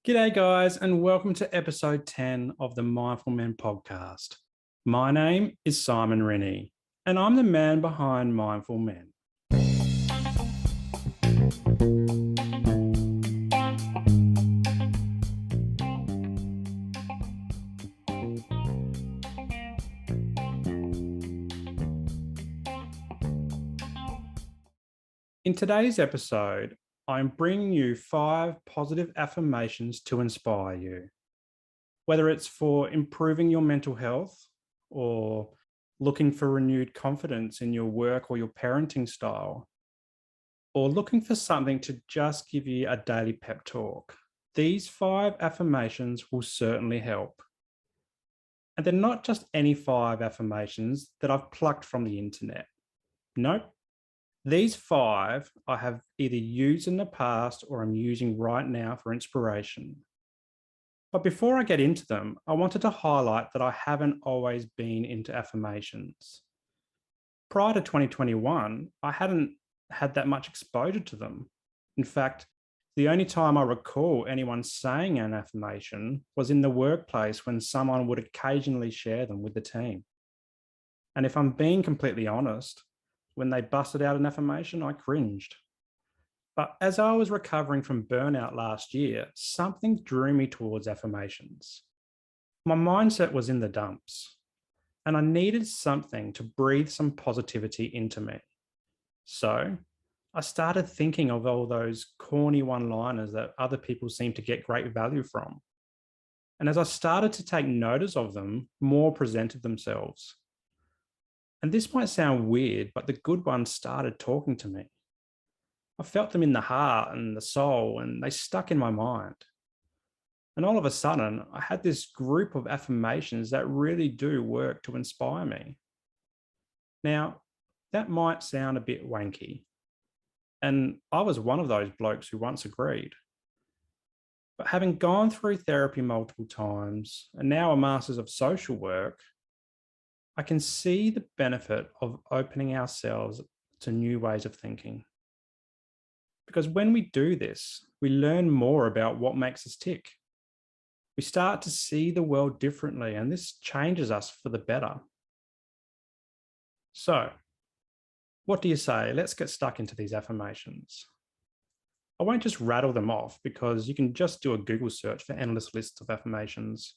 G'day, guys, and welcome to episode 10 of the Mindful Men podcast. My name is Simon Rennie, and I'm the man behind Mindful Men. In today's episode, I'm bringing you 5 positive affirmations to inspire you. Whether it's for improving your mental health or looking for renewed confidence in your work or your parenting style, or looking for something to just give you a daily pep talk, these 5 affirmations will certainly help. And they're not just any 5 affirmations that I've plucked from the internet. Nope. These 5 I have either used in the past or I'm using right now for inspiration. But before I get into them, I wanted to highlight that I haven't always been into affirmations. Prior to 2021, I hadn't had that much exposure to them. In fact, the only time I recall anyone saying an affirmation was in the workplace when someone would occasionally share them with the team. And if I'm being completely honest, when they busted out an affirmation, I cringed. But as I was recovering from burnout last year, something drew me towards affirmations. My mindset was in the dumps, and I needed something to breathe some positivity into me. So I started thinking of all those corny one-liners that other people seem to get great value from. And as I started to take notice of them, more presented themselves. And this might sound weird, but the good ones started talking to me. I felt them in the heart and the soul, and they stuck in my mind. And all of a sudden, I had this group of affirmations that really do work to inspire me. Now, that might sound a bit wanky. And I was one of those blokes who once agreed. But having gone through therapy multiple times and now a master's of social work, I can see the benefit of opening ourselves to new ways of thinking. Because when we do this, we learn more about what makes us tick. We start to see the world differently, and this changes us for the better. So, what do you say? Let's get stuck into these affirmations. I won't just rattle them off because you can just do a Google search for endless lists of affirmations.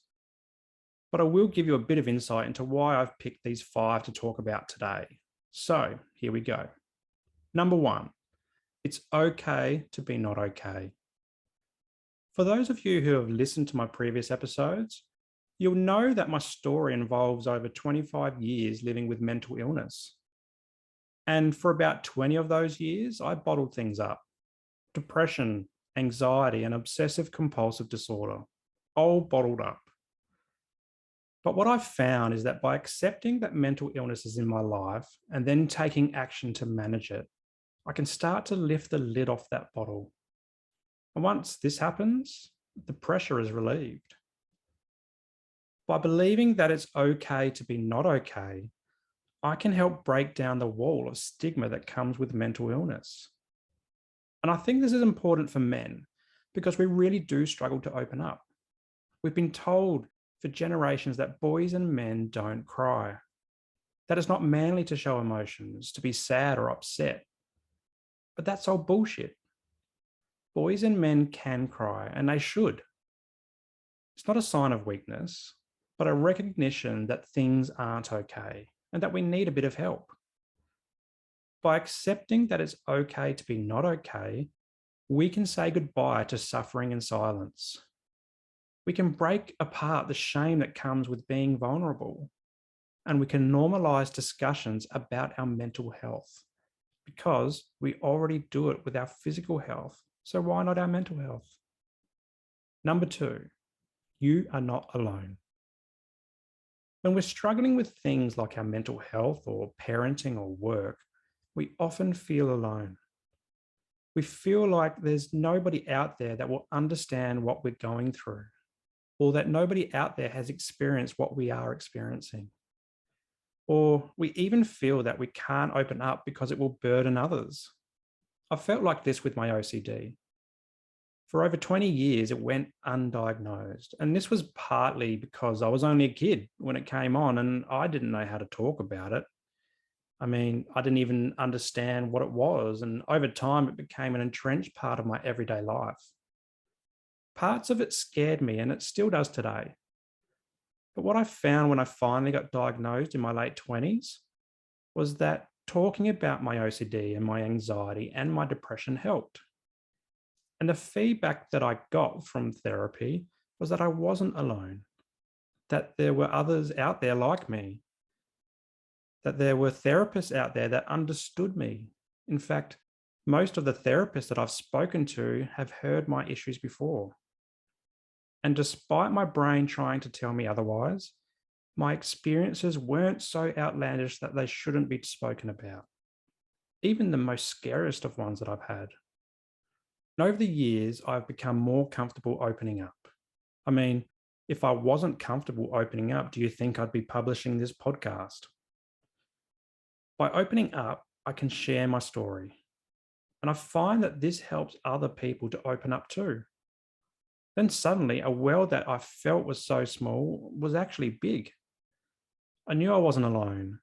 But I will give you a bit of insight into why I've picked these 5 to talk about today. So, here we go. Number 1. It's okay to be not okay. For those of you who have listened to my previous episodes, you'll know that my story involves over 25 years living with mental illness. And for about 20 of those years, I bottled things up. Depression, anxiety, and obsessive compulsive disorder, all bottled up. But what I've found is that by accepting that mental illness is in my life and then taking action to manage it, I can start to lift the lid off that bottle. And once this happens, the pressure is relieved. By believing that it's okay to be not okay, I can help break down the wall of stigma that comes with mental illness. And I think this is important for men because we really do struggle to open up. We've been told for generations that boys and men don't cry, that it's not manly to show emotions, to be sad or upset. But that's all bullshit. Boys and men can cry, and they should. It's not a sign of weakness, but a recognition that things aren't okay and that we need a bit of help. By accepting that it's okay to be not okay, we can say goodbye to suffering in silence. We can break apart the shame that comes with being vulnerable, and we can normalize discussions about our mental health because we already do it with our physical health. So why not our mental health? Number 2, you are not alone. When we're struggling with things like our mental health or parenting or work, we often feel alone. We feel like there's nobody out there that will understand what we're going through, or that nobody out there has experienced what we are experiencing. Or we even feel that we can't open up because it will burden others. I felt like this with my OCD. For over 20 years, it went undiagnosed. And this was partly because I was only a kid when it came on and I didn't know how to talk about it. I mean, I didn't even understand what it was. And over time, it became an entrenched part of my everyday life. Parts of it scared me, and it still does today. But what I found when I finally got diagnosed in my late 20s was that talking about my OCD and my anxiety and my depression helped. And the feedback that I got from therapy was that I wasn't alone, that there were others out there like me, that there were therapists out there that understood me. In fact, most of the therapists that I've spoken to have heard my issues before. And despite my brain trying to tell me otherwise, my experiences weren't so outlandish that they shouldn't be spoken about, even the most scariest of ones that I've had. And over the years, I've become more comfortable opening up. I mean, if I wasn't comfortable opening up, do you think I'd be publishing this podcast? By opening up, I can share my story. And I find that this helps other people to open up too. Then suddenly, a world that I felt was so small was actually big. I knew I wasn't alone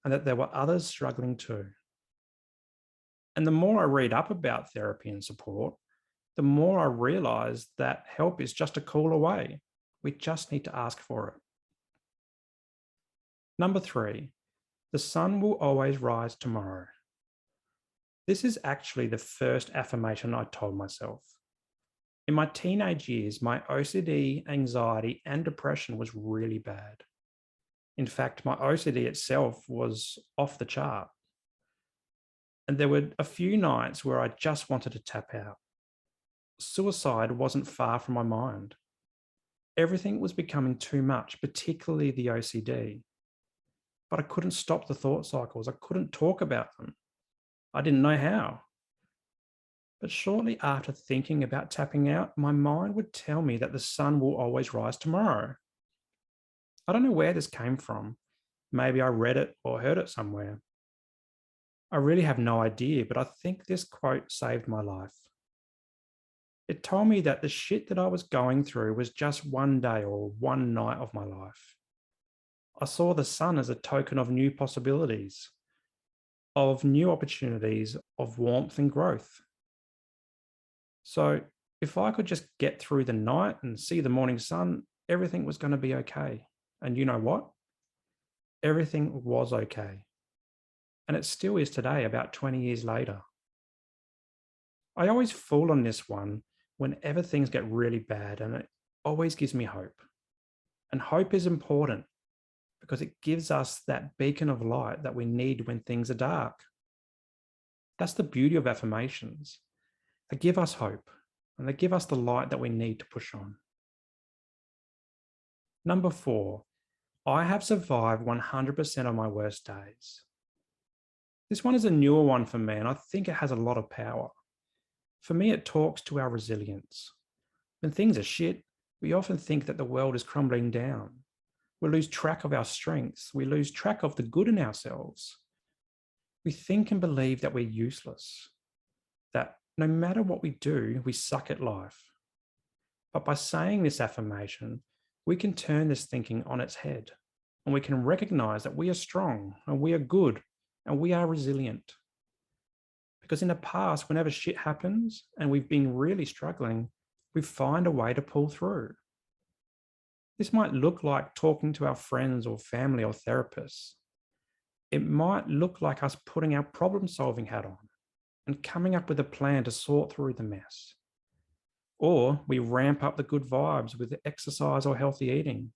and that there were others struggling too. And the more I read up about therapy and support, the more I realize that help is just a call away. We just need to ask for it. Number 3, the sun will always rise tomorrow. This is actually the first affirmation I told myself. In my teenage years, my OCD, anxiety, and depression was really bad. In fact, my OCD itself was off the chart. And there were a few nights where I just wanted to tap out. Suicide wasn't far from my mind. Everything was becoming too much, particularly the OCD. But I couldn't stop the thought cycles. I couldn't talk about them. I didn't know how. But shortly after thinking about tapping out, my mind would tell me that the sun will always rise tomorrow. I don't know where this came from. Maybe I read it or heard it somewhere. I really have no idea, but I think this quote saved my life. It told me that the shit that I was going through was just one day or one night of my life. I saw the sun as a token of new possibilities, of new opportunities, of warmth and growth. So if I could just get through the night and see the morning sun, everything was going to be okay. And you know what? Everything was okay. And it still is today, about 20 years later. I always fall on this one whenever things get really bad, and it always gives me hope. And hope is important because it gives us that beacon of light that we need when things are dark. That's the beauty of affirmations. They give us hope and they give us the light that we need to push on. Number 4, I have survived 100% of my worst days. This one is a newer one for me, and I think it has a lot of power. For me, it talks to our resilience. When things are shit, we often think that the world is crumbling down. We lose track of our strengths. We lose track of the good in ourselves. We think and believe that we're useless, that no matter what we do, we suck at life. But by saying this affirmation, we can turn this thinking on its head, and we can recognize that we are strong and we are good and we are resilient. Because in the past, whenever shit happens and we've been really struggling, we find a way to pull through. This might look like talking to our friends or family or therapists. It might look like us putting our problem-solving hat on and coming up with a plan to sort through the mess. Or we ramp up the good vibes with exercise or healthy eating.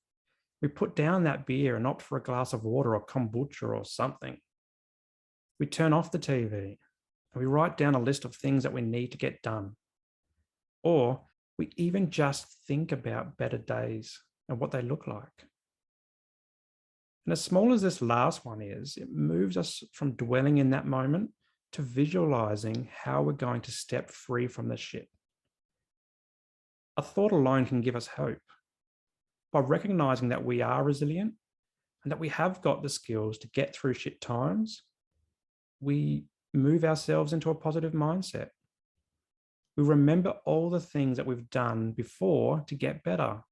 We put down that beer and opt for a glass of water or kombucha or something. We turn off the TV and we write down a list of things that we need to get done. Or we even just think about better days and what they look like. And as small as this last one is, it moves us from dwelling in that moment to visualizing how we're going to step free from the shit. A thought alone can give us hope. By recognizing that we are resilient and that we have got the skills to get through shit times, we move ourselves into a positive mindset. We remember all the things that we've done before to get better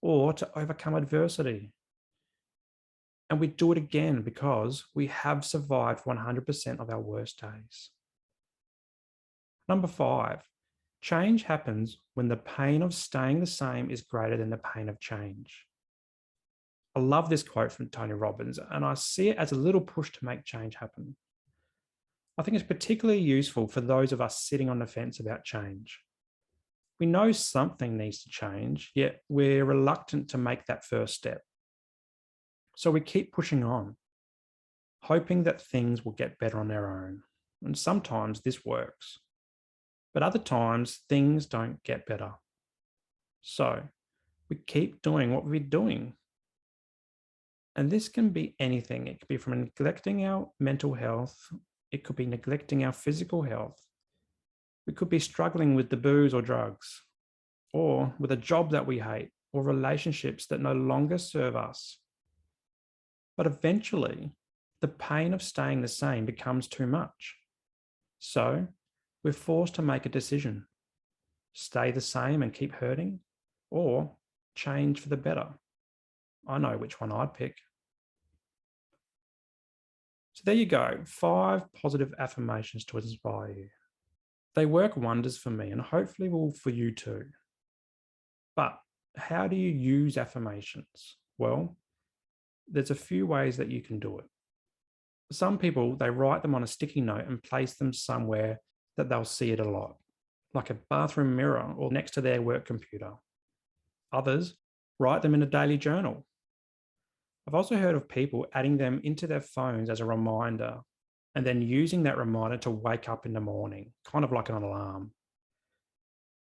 or to overcome adversity. And we do it again because we have survived 100% of our worst days. Number 5, change happens when the pain of staying the same is greater than the pain of change. I love this quote from Tony Robbins, and I see it as a little push to make change happen. I think it's particularly useful for those of us sitting on the fence about change. We know something needs to change, yet we're reluctant to make that first step. So we keep pushing on, hoping that things will get better on their own. And sometimes this works, but other times things don't get better. So we keep doing what we're doing. And this can be anything. It could be from neglecting our mental health. It could be neglecting our physical health. We could be struggling with the booze or drugs, or with a job that we hate, or relationships that no longer serve us. But eventually, the pain of staying the same becomes too much. So we're forced to make a decision. Stay the same and keep hurting, or change for the better. I know which one I'd pick. So there you go, 5 positive affirmations to inspire you. They work wonders for me and hopefully will for you too. But how do you use affirmations? Well, there's a few ways that you can do it. Some people, they write them on a sticky note and place them somewhere that they'll see it a lot, like a bathroom mirror or next to their work computer. Others write them in a daily journal. I've also heard of people adding them into their phones as a reminder and then using that reminder to wake up in the morning, kind of like an alarm.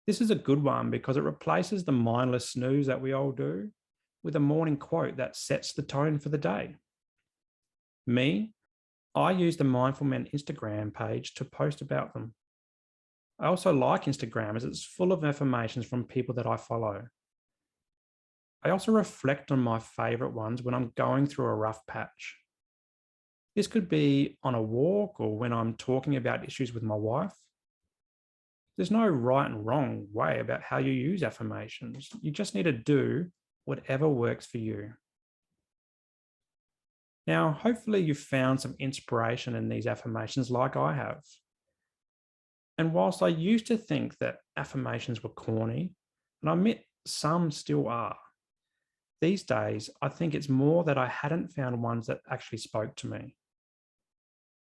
This is a good one because it replaces the mindless snooze that we all do with a morning quote that sets the tone for the day. Me, I use the Mindful Men Instagram page to post about them. I also like Instagram as it's full of affirmations from people that I follow. I also reflect on my favorite ones when I'm going through a rough patch. This could be on a walk or when I'm talking about issues with my wife. There's no right and wrong way about how you use affirmations. You just need to do whatever works for you. Now, hopefully you've found some inspiration in these affirmations like I have. And whilst I used to think that affirmations were corny, and I admit some still are, these days I think it's more that I hadn't found ones that actually spoke to me.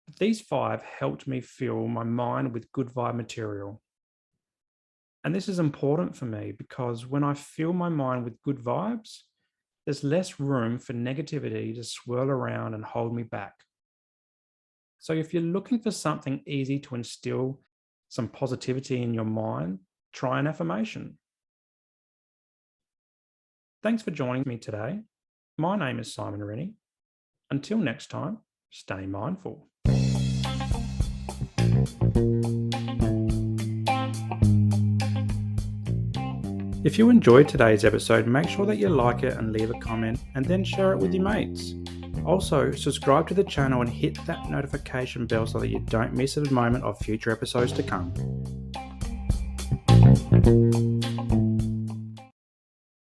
But these 5 helped me fill my mind with good vibe material. And this is important for me because when I fill my mind with good vibes, there's less room for negativity to swirl around and hold me back. So if you're looking for something easy to instill some positivity in your mind, try an affirmation. Thanks for joining me today. My name is Simon Rennie. Until next time, stay mindful. If you enjoyed today's episode, make sure that you like it and leave a comment and then share it with your mates. Also, subscribe to the channel and hit that notification bell so that you don't miss a moment of future episodes to come.